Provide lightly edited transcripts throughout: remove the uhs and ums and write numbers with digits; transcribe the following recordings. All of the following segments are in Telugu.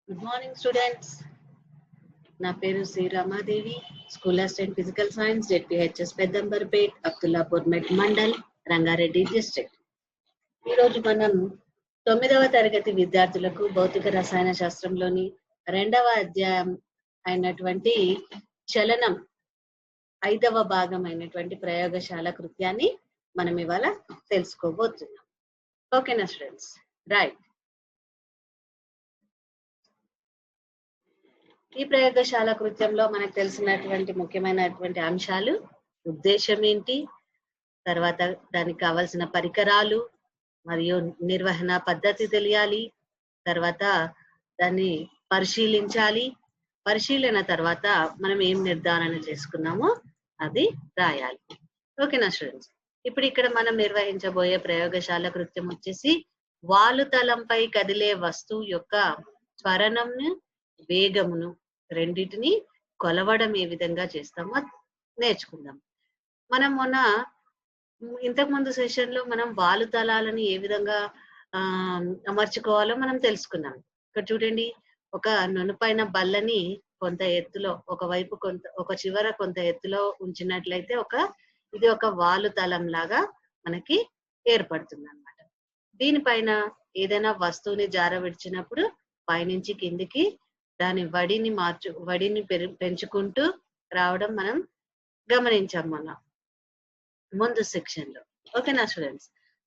Good morning, students. నా పేరు Shri Ramadevi, school assistant physical science, ZPHS Peddamberpet, Abdullapurmet mandal, Rangareddy district. ఈరోజు మనం 9వ తరగతి విద్యార్థులకు భౌతిక రసాయన శాస్త్రంలోని 2వ అధ్యాయం అయినటువంటి చలనం 5వ భాగం అయినటువంటి ప్రయోగశాల కృత్యాన్ని మనం ఇవాళ తెలుసుకోబోతున్నాం. ఓకేనా స్టూడెంట్స్? రైట్. ఈ ప్రయోగశాల కృత్యంలో మనకు తెలిసినటువంటి ముఖ్యమైనటువంటి అంశాలు, ఉద్దేశం ఏంటి, తర్వాత దానికి కావాల్సిన పరికరాలు మరియు నిర్వహణ పద్ధతి తెలియాలి, తర్వాత దాన్ని పరిశీలించాలి, పరిశీలన తర్వాత మనం ఏం నిర్ధారణ చేసుకున్నామో అది రాయాలి. ఓకేనా స్టూడెంట్స్? ఇప్పుడు ఇక్కడ మనం నిర్వహించబోయే ప్రయోగశాల కృత్యం వచ్చేసి వాలుతలంపై కదిలే వస్తువు యొక్క త్వరణంను, వేగమును రెండింటిని కొలవడం ఏ విధంగా చేస్తామో నేర్చుకుందాం. మనం ఇంతకు ముందు సెషన్ లో మనం వాలుతలాలను ఏ విధంగా అమర్చుకోవాలో మనం తెలుసుకున్నాం. ఇక్కడ చూడండి, ఒక నునుపైన బల్లని కొంత ఎత్తులో ఒకవైపు ఒక చివర కొంత ఎత్తులో ఉంచినట్లయితే ఇది ఒక వాలుతలం లాగా మనకి ఏర్పడుతుంది అన్నమాట. దీనిపైన ఏదైనా వస్తువుని జారవిడిచినప్పుడు పైనుంచి కిందికి దాని వడిని పెంచుకుంటూ రావడం మనం గమనించాం మన ముందు సెక్షన్ లో. ఓకేనా స్టూడెంట్స్?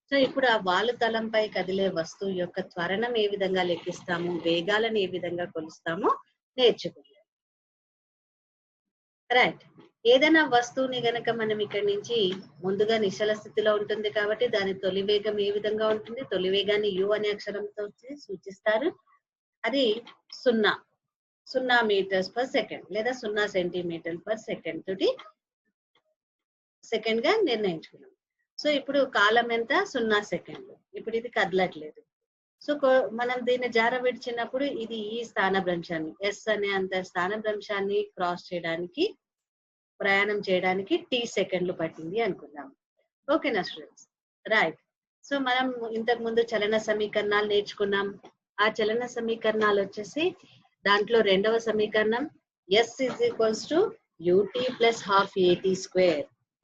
సో ఇప్పుడు ఆ వాలుతలంపై కదిలే వస్తువు యొక్క త్వరణం ఏ విధంగా లెక్కిస్తాము, వేగాలను ఏ విధంగా కొలుస్తామో నేర్చుకుందాం. రైట్. ఏదైనా వస్తువుని గనక మనం ఇక్కడి నుంచి ముందుగా నిశ్చల స్థితిలో ఉంటుంది కాబట్టి దాని తొలి వేగం ఏ విధంగా ఉంటుంది? తొలి వేగాన్ని యు అనే అక్షరంతో సూచిస్తారు. అది 0 మీటర్స్ పర్ సెకండ్ లేదా 0 సెంటీమీటర్ పర్ సెకండ్ తోటి సెకండ్ గా నిర్ణయించుకున్నాం. సో ఇప్పుడు కాలం ఎంత? 0 సెకండ్లు. ఇప్పుడు ఇది కదలట్లేదు. సో మనం దీన్ని జార విడిచినప్పుడు ఇది ఈ స్థానభ్రంశాన్ని ఎస్ అనే అంత స్థానభ్రంశాన్ని క్రాస్ చేయడానికి, ప్రయాణం చేయడానికి t సెకండ్లు పట్టింది అనుకుందాం. ఓకేనా స్టూడెంట్స్? రైట్. సో మనం ఇంతకు ముందు చలన సమీకరణాలు నేర్చుకున్నాం. ఆ చలన సమీకరణాలు వచ్చేసి దాంట్లో రెండవ సమీకరణం s = ut + ½ at².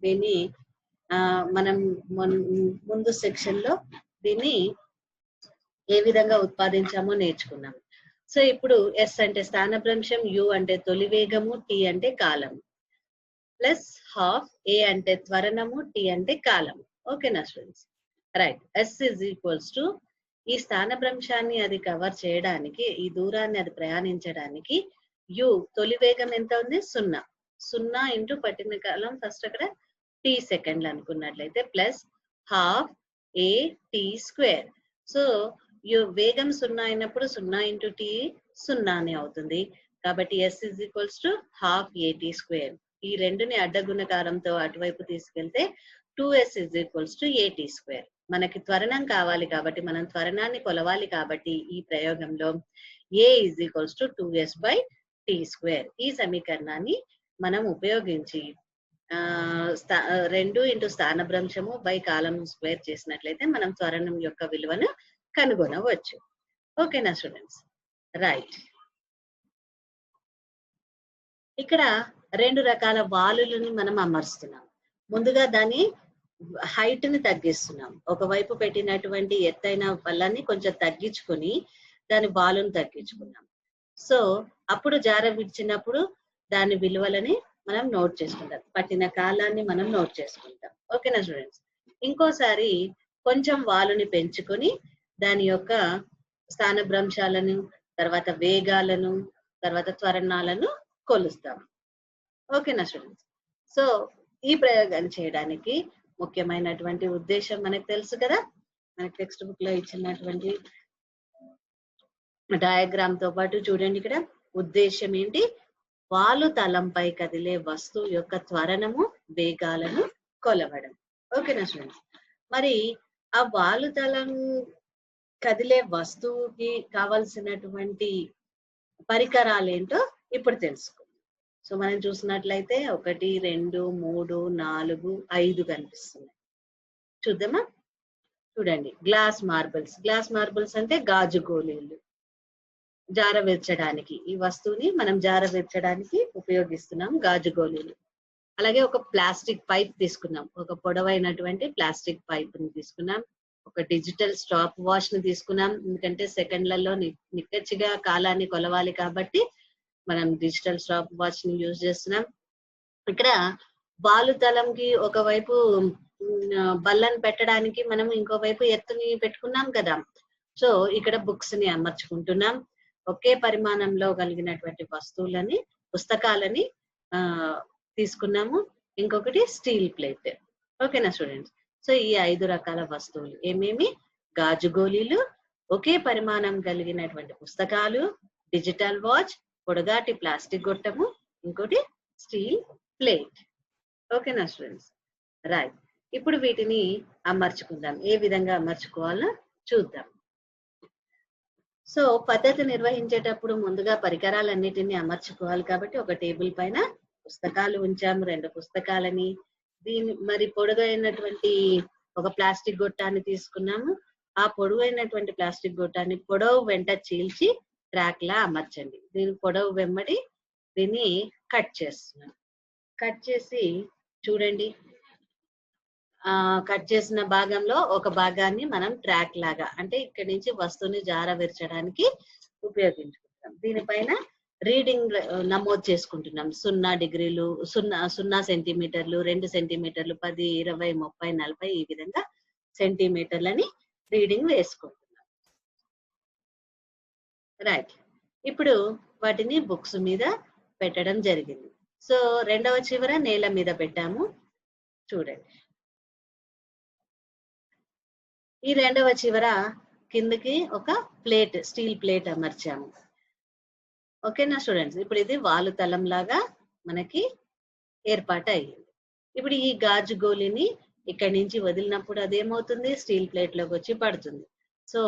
దీన్ని మనం ముందు సెక్షన్ లో దీన్ని ఏ విధంగా ఉత్పాదించామో నేర్చుకున్నాం. సో ఇప్పుడు s అంటే స్థానభ్రంశం, u అంటే తొలి వేగము, t అంటే కాలము, ప్లస్ ½ a అంటే త్వరణము, t అంటే కాలము. ఓకేనా స్టూడెంట్స్? రైట్. s = ఈ స్థానభ్రంశాన్ని అది కవర్ చేయడానికి, ఈ దూరాన్ని అది ప్రయాణించడానికి u తొలి వేగం ఎంత ఉంది? 0 ఇంటూ పట్టిన కాలం ఫస్ట్ అక్కడ t సెకండ్లు అనుకున్నట్లయితే ప్లస్ ½ at². సో వేగం 0 అయినప్పుడు 0 ఇంటూ t 0 అని అవుతుంది. కాబట్టి s = ½ at². ఈ రెండుని అడ్డగుణకారంతో అటువైపు తీసుకెళ్తే 2s = at². మనకి త్వరణం కావాలి కాబట్టి, మనం త్వరణాన్ని కొలవాలి కాబట్టి ఈ ప్రయోగంలో a = 2s/t². ఈ సమీకరణాన్ని మనం ఉపయోగించి 2 ఇంటూ స్థానభ్రంశము బై కాలం స్క్వేర్ చేసినట్లయితే మనం త్వరణం యొక్క విలువను కనుగొనవచ్చు. ఓకేనా స్టూడెంట్స్? రైట్. ఇక్కడ 2 రకాల వాలులను మనం అమర్స్తున్నాం. ముందుగా దాని హైట్ ని తగ్గిస్తున్నాం. ఒకవైపు పెట్టినటువంటి ఎత్తైన బల్లాన్ని కొంచెం తగ్గించుకొని దాని వాలును తగ్గించుకున్నాం. సో అప్పుడు జార విడిచినప్పుడు దాని విలువలని మనం నోట్ చేసుకుంటాం, పట్టిన కాలాన్ని మనం నోట్ చేసుకుంటాం. ఓకేనా స్టూడెంట్స్? ఇంకోసారి కొంచెం వాలుని పెంచుకొని దాని యొక్క స్థానభ్రంశాలను, తర్వాత వేగాలను, తర్వాత త్వరణాలను కొలుస్తాం. ఓకేనా స్టూడెంట్స్? సో ఈ ప్రయోగాన్ని చేయడానికి ముఖ్యమైనటువంటి ఉద్దేశం మనకు తెలుసు కదా. మనకి టెక్స్ట్ బుక్ లో ఇచ్చినటువంటి డయాగ్రామ్ తో పాటు చూడండి, ఇక్కడ ఉద్దేశం ఏంటి? వాలుతలంపై కదిలే వస్తువు యొక్క త్వరణము, వేగాలను కొలవడం. ఓకేనా స్టూడెంట్స్? మరి ఆ వాలుతలం కదిలే వస్తువుకి కావలసినటువంటి పరికరాలు ఏంటో ఇప్పుడు తెలుసుకుందాం. సో మనం చూసినట్లయితే 1, 2, 3, 4, 5 కనిపిస్తున్నాయి. చూద్దామా? చూడండి, గ్లాస్ మార్బుల్స్. గ్లాస్ మార్బుల్స్ అంటే గాజు గోళీలు. జారవిర్చడానికి, ఈ వస్తువుని మనం జారవిర్చడానికి ఉపయోగిస్తున్నాం గాజు గోళీలు. అలాగే ఒక ప్లాస్టిక్ పైప్ తీసుకున్నాం, ఒక పొడవైనటువంటి ప్లాస్టిక్ పైప్ ని తీసుకున్నాం. ఒక డిజిటల్ స్టాప్ వాచ్ ని తీసుకున్నాం, ఎందుకంటే సెకండ్లలో నిక్కచ్చిగా కాలాన్ని కొలవాలి కాబట్టి మనం డిజిటల్ స్టాప్ వాచ్ ని యూజ్ చేస్తున్నాం. ఇక్కడ బాలుతలంకి ఒకవైపు బల్లను పెట్టడానికి మనం ఇంకోవైపు ఎత్తుని పెట్టుకున్నాం కదా. సో ఇక్కడ బుక్స్ ని అమర్చుకుంటున్నాం. ఒకే పరిమాణంలో కలిగినటువంటి వస్తువులని, పుస్తకాలని తీసుకున్నాము. ఇంకొకటి స్టీల్ ప్లేట్. ఓకేనా స్టూడెంట్స్? సో ఈ 5 రకాల వస్తువులు ఏమేమి? గాజు గోళీలు, ఒకే పరిమాణం కలిగినటువంటి పుస్తకాలు, డిజిటల్ వాచ్, పొడగాటి ప్లాస్టిక్ గొట్టము, ఇంకోటి స్టీల్ ప్లేట్. ఓకేనా స్టూడెంట్స్? రైట్. ఇప్పుడు వీటిని అమర్చుకుందాం. ఏ విధంగా అమర్చుకోవాలో చూద్దాం. సో పద్ధతి నిర్వహించేటప్పుడు ముందుగా పరికరాలన్నిటిని అమర్చుకోవాలి కాబట్టి ఒక టేబుల్ పైన పుస్తకాలు ఉంచాము, 2 పుస్తకాలని. మరి పొడవైనటువంటి ఒక ప్లాస్టిక్ గొట్టాన్ని తీసుకున్నాము. ఆ పొడవైనటువంటి ప్లాస్టిక్ గొట్టాన్ని పొడవు వెంట చీల్చి ట్రాక్ లా అమర్చండి. దీని పొడవు వెంబడి దీన్ని కట్ చేస్తున్నాం. కట్ చేసి చూడండి, కట్ చేసిన భాగంలో ఒక భాగాన్ని మనం ట్రాక్ లాగా, అంటే ఇక్కడి నుంచి వస్తువుని జారవిర్చడానికి ఉపయోగించుకుంటాం. దీనిపైన రీడింగ్ నమోదు చేసుకుంటున్నాం. 0 డిగ్రీలు, 0 సెంటీమీటర్లు, 2 సెంటీమీటర్లు, 10, 20, 30, 40 ఈ విధంగా సెంటీమీటర్లని రీడింగ్ వేసుకుంటున్నాం. రైట్. ఇప్పుడు వాటిని బుక్స్ మీద పెట్టడం జరిగింది. సో రెండవ చివర నేల మీద పెట్టాము. చూడండి, ఈ రెండవ చివర కిందకి ఒక ప్లేట్, స్టీల్ ప్లేట్ అమర్చాము. ఓకేనా స్టూడెంట్స్? ఇప్పుడు ఇది వాలు తలం లాగా మనకి ఏర్పాటు అయ్యింది. ఇప్పుడు ఈ గాజు గోళీని ఇక్కడి నుంచి వదిలినప్పుడు అదేమవుతుంది? స్టీల్ ప్లేట్ లోకి వచ్చి పడుతుంది. సో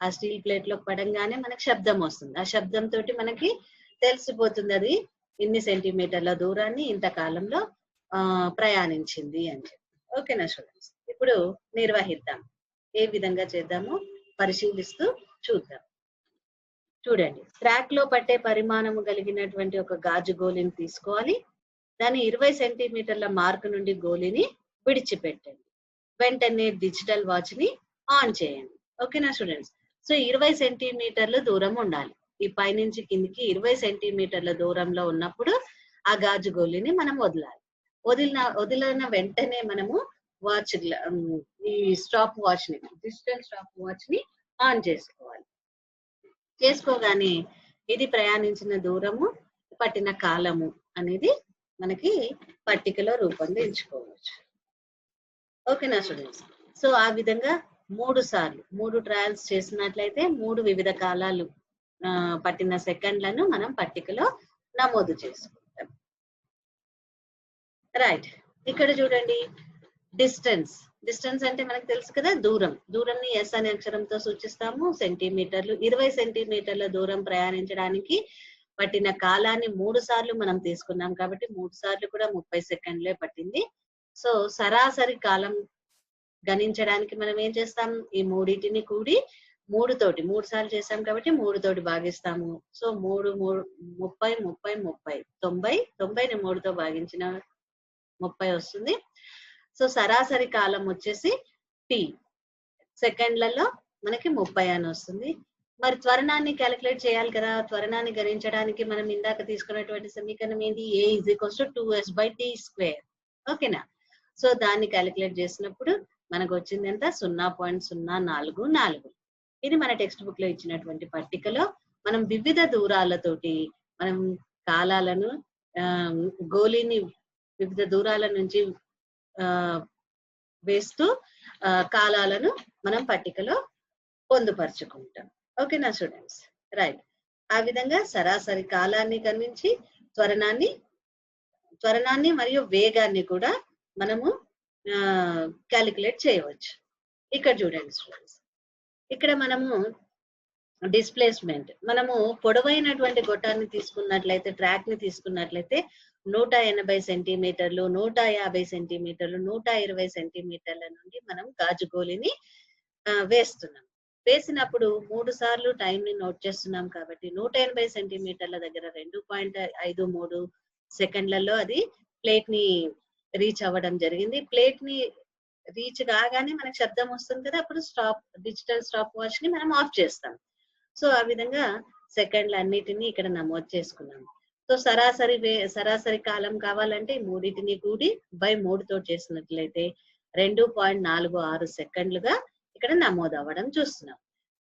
ఆ స్టీల్ ప్లేట్ లోకి పడంగానే మనకి శబ్దం వస్తుంది. ఆ శబ్దం తోటి మనకి తెలిసిపోతుంది అది ఇన్ని సెంటీమీటర్ల దూరాన్ని ఇంత కాలంలో ప్రయాణించింది అని చెప్పి. ఓకేనా స్టూడెంట్స్? ఇప్పుడు నిర్వహిద్దాం. ఏ విధంగా చేద్దామో పరిశీలిస్తూ చూద్దాం. చూడండి, ట్రాక్ లో పట్టే పరిమాణము కలిగినటువంటి ఒక గాజు గోళీని తీసుకోవాలి. దాని 20 సెంటీమీటర్ల మార్కు నుండి గోళీని విడిచిపెట్టండి. వెంటనే డిజిటల్ వాచ్ ని ఆన్ చేయండి. ఓకేనా స్టూడెంట్స్? సో 20 సెంటీమీటర్ల దూరం ఉండాలి. ఈ పైనుంచి కిందికి 20 సెంటీమీటర్ల దూరంలో ఉన్నప్పుడు ఆ గాజు గోళీని మనం వదలాలి. వదిలిన వెంటనే మనము వాచ్, ఈ స్టాప్ వాచ్ ని, డిజిటల్ స్టాప్ వాచ్ ని ఆన్ చేసుకోవాలి. చేసుకోగానే ఇది ప్రయాణించిన దూరము, పట్టిన కాలము అనేది మనకి పట్టికలో రూపొందించుకోవచ్చు. ఓకేనా స్టూడెంట్స్? సో ఆ విధంగా 3 సార్లు 3 ట్రయల్స్ చేసినట్లయితే 3 వివిధ కాలాలు పట్టిన సెకండ్లను మనం పట్టికలో నమోదు చేసుకుంటాం. రైట్. ఇక్కడ చూడండి, డిస్టెన్స్ అంటే మనకు తెలుసు కదా, దూరంని ఎస్ అనే అక్షరంతో సూచిస్తాము. సెంటీమీటర్లు, 20 సెంటీమీటర్ల దూరం ప్రయాణించడానికి పట్టిన కాలాన్ని 3 సార్లు మనం తీసుకున్నాం కాబట్టి 3 సార్లు కూడా 30 సెకండ్లే పట్టింది. సో సరాసరి కాలం గణించడానికి మనం ఏం చేస్తాం? ఈ మూడింటిని కూడి 3 సార్లు చేసాం కాబట్టి 3 తోటి భాగిస్తాము. సో 3, 30, 90ని 3తో భాగించిన 30 వస్తుంది. సో సరాసరి కాలం వచ్చేసి టీ సెకండ్లలో మనకి 30 అని వస్తుంది. మరి త్వరణాన్ని క్యాలిక్యులేట్ చేయాలి కదా. త్వరణాన్ని గణించడానికి మనం ఇందాక తీసుకున్నటువంటి సమీకరణం ఏంటి? A = 2s/t². ఓకేనా? సో దాన్ని క్యాలిక్యులేట్ చేసినప్పుడు మనకు వచ్చింది ఎంత? 0.044. ఇది మన టెక్స్ట్ బుక్ లో ఇచ్చినటువంటి పట్టికలో మనం వివిధ దూరాలతోటి మనం కాలాలను, గోళీని వివిధ దూరాల నుంచి వేస్తూ కాలాలను మనం పట్టికలో పొందుపరుచుకుంటాం. ఓకేనా స్టూడెంట్స్? రైట్. ఆ విధంగా సరాసరి కాలాన్ని గణించి త్వరణాన్ని మరియు వేగాన్ని కూడా మనము క్యాలిక్యులేట్ చేయవచ్చు. ఇక్కడ చూడండి స్టూడెంట్స్, ఇక్కడ మనము డిస్ప్లేస్మెంట్, మనము పొడవైనటువంటి గొట్టాన్ని తీసుకున్నట్లయితే, ట్రాక్ ని తీసుకున్నట్లయితే 180 సెంటీమీటర్లు, 150 సెంటీమీటర్లు, 120 సెంటీమీటర్ల నుండి మనం గాజు గోళీని వేస్తున్నాం. వేసినప్పుడు 3 సార్లు టైం ని నోట్ చేస్తున్నాం కాబట్టి 180 సెంటీమీటర్ల దగ్గర 2.53 సెకండ్లలో అది ప్లేట్ ని రీచ్ అవ్వడం జరిగింది. ప్లేట్ ని రీచ్ కాగానే మనకు శబ్దం వస్తుంది కదా, అప్పుడు డిజిటల్ స్టాప్ వాచ్ ని మనం ఆఫ్ చేస్తాం. సో ఆ విధంగా సెకండ్లు అన్నిటిని ఇక్కడ నమోదు చేసుకున్నాం. సో సరాసరి కాలం కావాలంటే మూడింటిని కూడి బై 3తో చేసినట్లయితే 2.46 సెకండ్లుగా ఇక్కడ నమోదు అవ్వడం చూస్తున్నాం.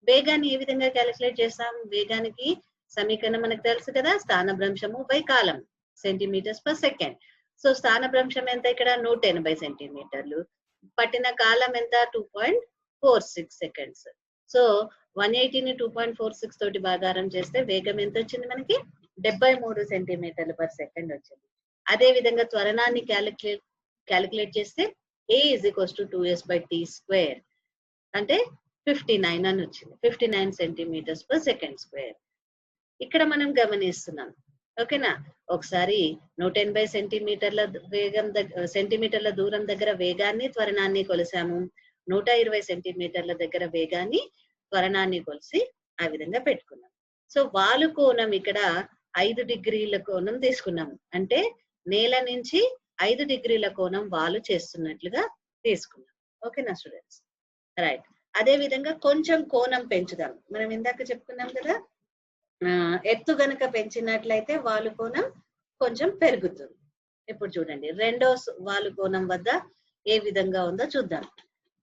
వేగాన్ని ఏ విధంగా క్యాలిక్యులేట్ చేస్తాం? వేగానికి సమీకరణం మనకు తెలుసు కదా, స్థానభ్రంశము బై కాలం సెంటీమీటర్స్ పర్ సెకండ్. సో స్థానభ్రంశం ఎంత ఇక్కడ? 180 సెంటీమీటర్లు. పట్టిన కాలం ఎంత? 2.46 సెకండ్స్. సో 180ని 2.46 తోటి భాగారం చేస్తే వేగం ఎంత వచ్చింది మనకి? 73 సెంటీమీటర్లు పర్ సెకండ్ వచ్చింది. అదే విధంగా త్వరణాన్ని క్యాలిక్యులేట్ చేస్తే A is equals to 2s/t², అంటే 59 అని వచ్చింది. 59 సెంటీమీటర్స్ పర్ సెకండ్ స్క్వేర్ ఇక్కడ మనం గమనిస్తున్నాం. ఓకేనా? ఒకసారి 180 సెంటీమీటర్ల దూరం దగ్గర వేగాన్ని త్వరణాన్ని కొలిసాము. 120 సెంటీమీటర్ల దగ్గర వేగాన్ని త్వరణాన్ని కొలిసి ఆ విధంగా పెట్టుకున్నాం. సో వాలు కోణం ఇక్కడ 5 డిగ్రీల కోణం తీసుకున్నాము. అంటే నేల నుంచి 5 డిగ్రీల కోణం వాలు చేస్తున్నట్లుగా తీసుకున్నాం. ఓకేనా స్టూడెంట్స్? రైట్. అదే విధంగా కొంచెం కోణం పెంచుదాం. మనం ఇందాక చెప్పుకున్నాం కదా, ఎత్తు గనక పెంచినట్లయితే వాలు కోణం కొంచెం పెరుగుతుంది. ఇప్పుడు చూడండి, రెండో వాలు కోణం వద్ద ఏ విధంగా ఉందో చూద్దాం.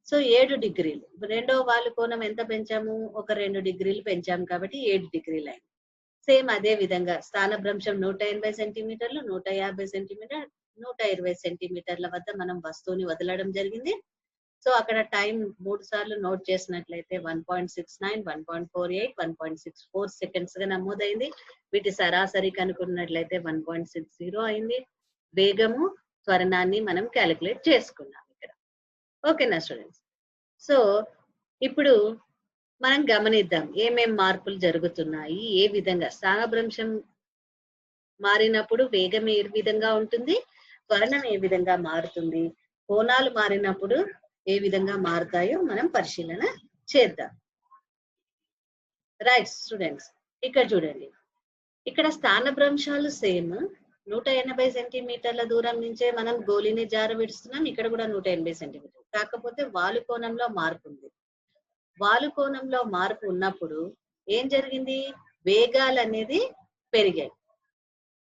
సో 7 డిగ్రీలు. రెండో వాలు కోణం ఎంత పెంచాము? ఒక 2 డిగ్రీలు పెంచాము కాబట్టి 7 డిగ్రీలు అయింది. సేమ్ అదే విధంగా స్థానభ్రంశం 180 సెంటీమీటర్లు, 150 సెంటీమీటర్, 120 సెంటీమీటర్ల వద్ద మనం వస్తువుని వదలడం జరిగింది. సో అక్కడ టైం 3 సార్లు నోట్ చేసినట్లయితే 1.69, 1.48, 1.64 సెకండ్స్ గా నమోదైంది. వీటి సరాసరి కనుక్కున్నట్లయితే 1.60 అయింది. వేగము త్వరణాన్ని మనం క్యాలిక్యులేట్ చేసుకున్నాం ఇక్కడ. ఓకేనా స్టూడెంట్స్? సో ఇప్పుడు మనం గమనిద్దాం ఏమేం మార్పులు జరుగుతున్నాయి, ఏ విధంగా స్థానభ్రంశం మారినప్పుడు వేగం ఏ విధంగా ఉంటుంది, త్వరణం ఏ విధంగా మారుతుంది, కోణాలు మారినప్పుడు ఏ విధంగా మారుతాయో మనం పరిశీలన చేద్దాం. రైట్ స్టూడెంట్స్, ఇక్కడ చూడండి, ఇక్కడ స్థానభ్రంశాలు సేమ్. 180 సెంటీమీటర్ల దూరం నుంచే మనం గోళీని జార విడుస్తున్నాం. ఇక్కడ కూడా 180 సెంటీమీటర్లు. కాకపోతే వాలు కోణంలో మార్పు ఉంది. వాలు కోణంలో మార్పు ఉన్నప్పుడు ఏం జరిగింది? వేగాలు అనేది పెరిగాయి.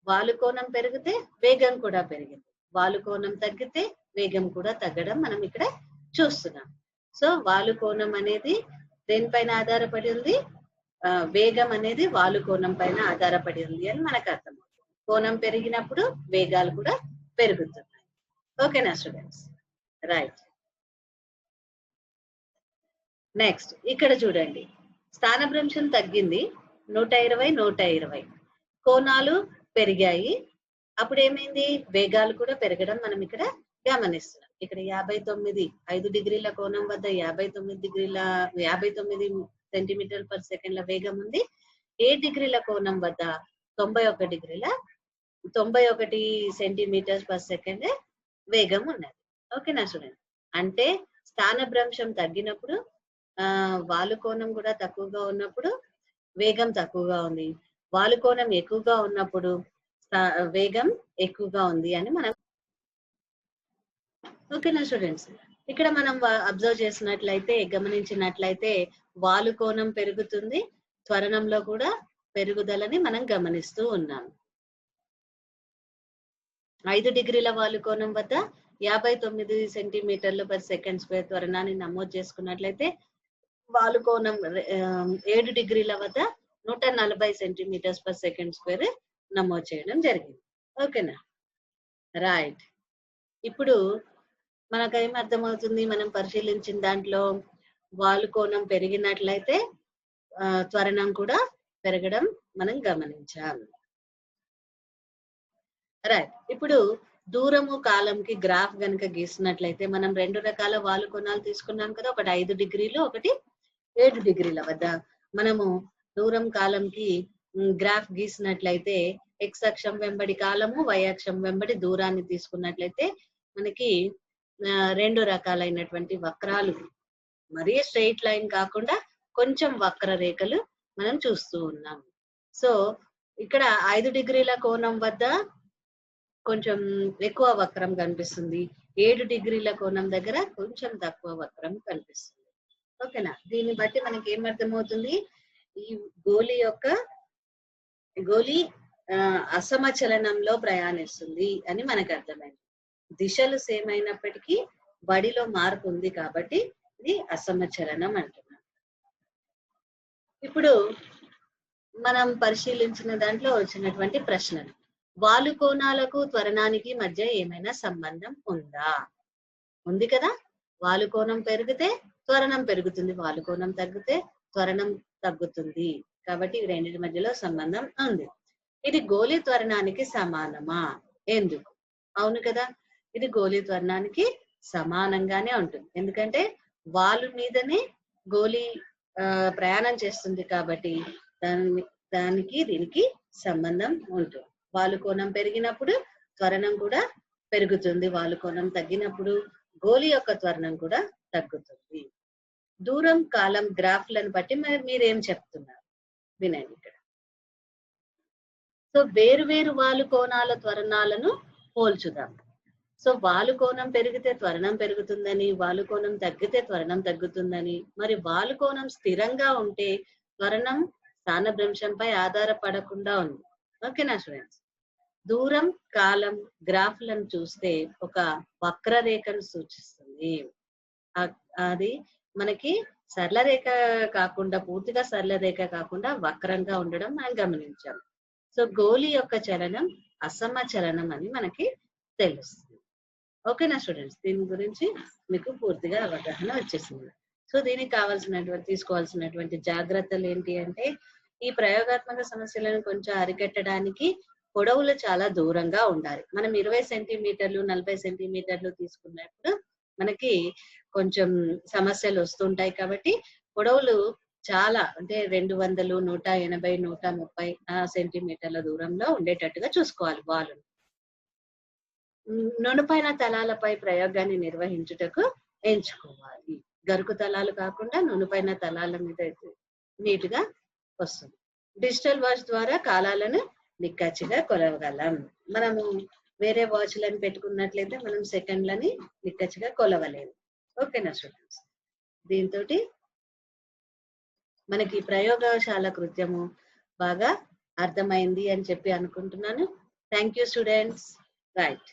వాలు కోణం పెరిగితే వేగం కూడా పెరిగింది. వాలు కోణం తగ్గితే వేగం కూడా తగ్గడం మనం ఇక్కడ చూస్తున్నాం. సో వాలు కోణం అనేది దేనిపైన ఆధారపడి ఉంది? వేగం అనేది వాలు కోణం పైన ఆధారపడి ఉంది అని మనకు అర్థమవుతుంది. కోణం పెరిగినప్పుడు వేగాలు కూడా పెరుగుతున్నాయి. ఓకేనా స్టూడెంట్స్? రైట్. నెక్స్ట్ ఇక్కడ చూడండి, స్థానభ్రంశం తగ్గింది. 120, 120 కోణాలు పెరిగాయి. అప్పుడు ఏమైంది? వేగాలు కూడా పెరగడం మనం ఇక్కడ గమనిస్తున్నాం. ఇక్కడ 59, 5 డిగ్రీల కోణం వద్ద 59 సెంటీమీటర్ పర్ సెకండ్ల వేగం ఉంది. 7 డిగ్రీల కోణం వద్ద 91 సెంటీమీటర్స్ పర్ సెకండ్ వేగం ఉన్నది. ఓకేనా స్టూడెంట్? అంటే స్థానభ్రంశం తగ్గినప్పుడు వాలు కోణం కూడా తక్కువగా ఉన్నప్పుడు వేగం తక్కువగా ఉంది. వాలు కోణం ఎక్కువగా ఉన్నప్పుడు వేగం ఎక్కువగా ఉంది అని మనం. ఓకేనా స్టూడెంట్స్? ఇక్కడ మనం అబ్జర్వ్ చేసినట్లయితే, గమనించినట్లయితే వాలు కోణం పెరుగుతుంది, త్వరణంలో కూడా పెరుగుదలని మనం గమనిస్తూ ఉన్నాం. 5 డిగ్రీల వాలు కోణం వద్ద 59 సెంటీమీటర్లు పర్ సెకండ్ స్క్వేర్ త్వరణాన్ని నమోదు చేసుకున్నట్లయితే వాలు కోణం 7 డిగ్రీల వద్ద 140 సెంటీమీటర్స్ పర్ సెకండ్ స్క్వేర్ నమోదు చేయడం జరిగింది. ఓకేనా? రైట్. ఇప్పుడు మనకేం అర్థమవుతుంది? మనం పరిశీలించిన దాంట్లో వాలు కోణం పెరిగినట్లయితే త్వరణం కూడా పెరగడం మనం గమనించాం. రైట్. ఇప్పుడు దూరము కాలంకి గ్రాఫ్ గనుక గీసినట్లయితే మనం 2 రకాల వాలు కోణాలు తీసుకున్నాం కదా, ఒకటి 5 డిగ్రీలు, ఒకటి 7 డిగ్రీల వద్ద. మనము దూరం కాలంకి గ్రాఫ్ గీసినట్లయితే x అక్షం వెంబడి కాలము, y అక్షం వెంబడి దూరాన్ని తీసుకున్నట్లయితే మనకి 2 రకాలైనటువంటి వక్రాలు, మరీ స్ట్రెయిట్ లైన్ కాకుండా కొంచెం వక్రరేఖలు మనం చూస్తూ ఉన్నాం. సో ఇక్కడ 5 డిగ్రీల కోణం వద్ద కొంచెం ఎక్కువ వక్రం కనిపిస్తుంది. 7 డిగ్రీల కోణం దగ్గర కొంచెం తక్కువ వక్రం కనిపిస్తుంది. ఓకేనా? దీన్ని బట్టి మనకి ఏమర్థమవుతుంది, ఈ గోళీ అసమచలనంలో ప్రయాణిస్తుంది అని మనకు అర్థమైంది. దిశలు సేమ్ అయినప్పటికీ బడిలో మార్పు ఉంది కాబట్టి ఇది అసమచలనం అంటున్నాం. ఇప్పుడు మనం పరిశీలించిన దాంట్లో వచ్చినటువంటి ప్రశ్నలు. వాలు కోణాలకు త్వరణానికి మధ్య ఏమైనా సంబంధం ఉందా? ఉంది కదా. వాలు కోణం పెరిగితే త్వరణం పెరుగుతుంది, వాలు కోణం తగ్గితే త్వరణం తగ్గుతుంది. కాబట్టి ఈ రెండింటి మధ్యలో సంబంధం ఉంది. ఇది గోళీ త్వరణానికి సమానమా? ఎందుకు? అవును కదా, ఇది గోళీ త్వరణానికి సమానంగానే ఉంటుంది. ఎందుకంటే వాలు మీదనే గోళీ ప్రయాణం చేస్తుంది కాబట్టి దానికి దీనికి సంబంధం ఉంటుంది. వాలు కోణం పెరిగినప్పుడు త్వరణం కూడా పెరుగుతుంది, వాలు కోణం తగ్గినప్పుడు గోళీ యొక్క త్వరణం కూడా తగ్గుతుంది. దూరం కాలం గ్రాఫ్లను బట్టి మీరేం చెప్తున్నారు వినండి ఇక్కడ. సో వేరు వాలు కోణాల త్వరణాలను పోల్చుదాం. సో వాలు కోణం పెరిగితే త్వరణం పెరుగుతుందని, వాలు కోణం తగ్గితే త్వరణం తగ్గుతుందని, మరి వాలు కోణం స్థిరంగా ఉంటే త్వరణం స్థానభ్రంశంపై ఆధారపడకుండా ఉంది. ఓకేనా స్టూడెంట్స్? దూరం కాలం గ్రాఫ్లను చూస్తే ఒక వక్రరేఖను సూచిస్తుంది. అది మనకి సరళ రేఖ కాకుండా, పూర్తిగా సరళ రేఖ కాకుండా వక్రంగా ఉండడం మనం గమనించాం. సో గోళీ యొక్క చలనం అసమచలనం అని మనకి తెలుస్తుంది. ఓకేనా స్టూడెంట్స్? దీని గురించి మీకు పూర్తిగా అవగాహన వచ్చేసింది. సో దీనికి తీసుకోవాల్సినటువంటి జాగ్రత్తలు ఏంటి అంటే, ఈ ప్రయోగాత్మక సమస్యలను కొంచెం అరికట్టడానికి పొడవులు చాలా దూరంగా ఉండాలి. మనం 20 సెంటీమీటర్లు 40 సెంటీమీటర్లు తీసుకున్నప్పుడు మనకి కొంచెం సమస్యలు వస్తుంటాయి. కాబట్టి పొడవులు చాలా అంటే 200, 180, 130 సెంటీమీటర్ల దూరంలో ఉండేటట్టుగా చూసుకోవాలి వాలును. నునుపైన తలాలపై ప్రయోగాన్ని నిర్వహించుటకు ఎంచుకోవాలి. గరుకు తలాలు కాకుండా నునుపైన తలాల మీద నీట్గా వస్తుంది. డిజిటల్ వాచ్ ద్వారా కాలాలను నిక్కచ్చిగా కొలవగలం. మనము వేరే వాచ్లను పెట్టుకున్నట్లయితే మనం సెకండ్లని నిక్కచ్చిగా కొలవలేము. ఓకేనా స్టూడెంట్స్? దీంతో మనకి ప్రయోగశాల కృత్యము బాగా అర్థమైంది అని చెప్పి అనుకుంటున్నాను. Thank you students. రైట్.